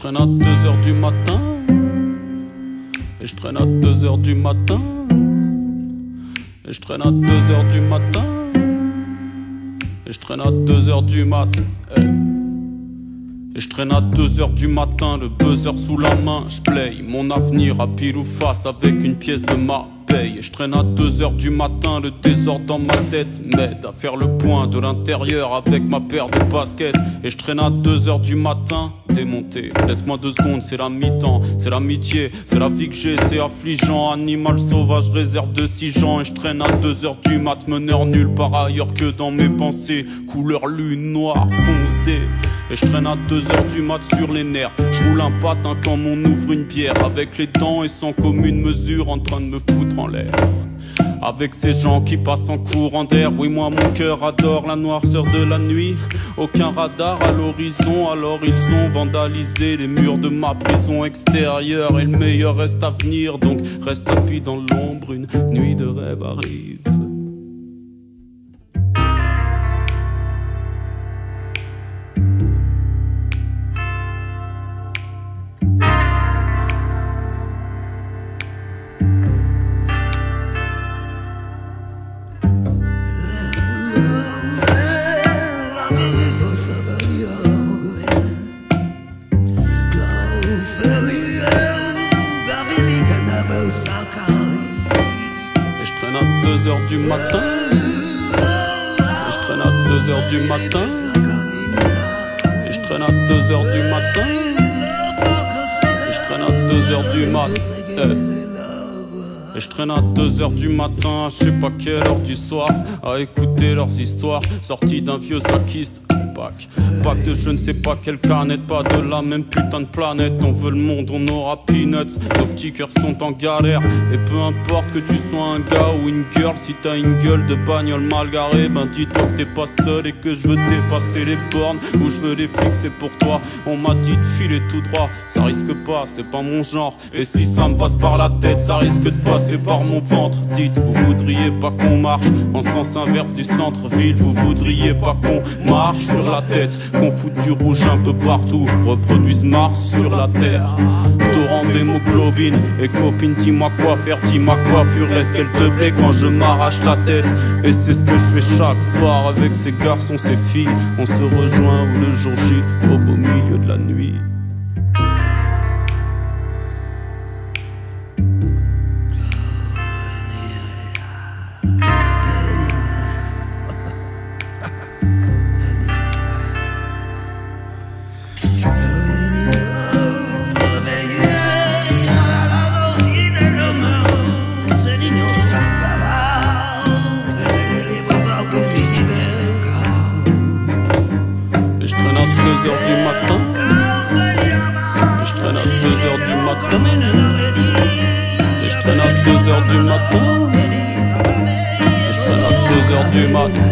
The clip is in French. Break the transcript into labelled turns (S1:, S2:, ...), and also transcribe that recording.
S1: traîne à 2h du matin. Et je traîne à 2h du matin. Et je traîne à 2h du matin. Et je traîne à 2h du matin. Et je traîne à 2h du matin, le buzzer sous la main. Je play mon avenir à pile ou face avec une pièce de ma paye. Et je traîne à 2h du matin, le désordre dans ma tête m'aide à faire le point de l'intérieur avec ma paire de baskets. Et je traîne à 2h du matin, démonté. Laisse-moi 2 secondes, c'est la mi-temps, c'est l'amitié, c'est la vie que j'ai, c'est affligeant. Animal sauvage, réserve de 6 gens. Et je traîne à 2h du mat, meneur nulle part ailleurs que dans mes pensées. Couleur lune noire, fonce dé. Et je traîne à 2h du mat sur les nerfs. Je roule un patin comme on ouvre une bière, avec les dents et sans commune mesure, en train de me foutre en l'air. Avec ces gens qui passent en courant d'air. Oui, moi mon cœur adore la noirceur de la nuit. Aucun radar à l'horizon, alors ils ont vandalisé les murs de ma prison extérieure. Et le meilleur reste à venir, donc reste tapis dans l'ombre, une nuit de rêve arrive. Et je traîne à 2h du matin. Et je traîne à 2h du matin. Et je traîne à 2h du matin. Et je traîne à 2h du matin. Et je traîne à 2h du matin, je sais pas quelle heure du soir, à écouter leurs histoires, sorties d'un vieux saquiste. Pack de je ne sais pas quelle canette, pas de la même putain de planète. On veut le monde, on aura peanuts. Nos petits cœurs sont en galère. Et peu importe que tu sois un gars ou une girl, si t'as une gueule de bagnole mal garée, ben dis-toi que t'es pas seul et que je veux dépasser les bornes, ou je veux les fixer pour toi. On m'a dit de filer tout droit, ça risque pas, c'est pas mon genre. Et si ça me passe par la tête, ça risque de passer par mon ventre. Dites, vous voudriez pas qu'on marche en sens inverse du centre-ville? Vous voudriez pas qu'on marche sur la tête, qu'on foute du rouge un peu partout, reproduise Mars sur la terre. Torrent d'hémoglobine et copine, dis-moi quoi faire, dis-moi coiffure, est-ce qu'elle te plaît quand je m'arrache la tête? Et c'est ce que je fais chaque soir avec ces garçons, ces filles. On se rejoint où le jour J, au beau milieu de la nuit. Et je traîne à 2h du matin. Et je traîne à 2h du matin. Et je traîne à 2h du matin. Et je traîne à 2h du matin.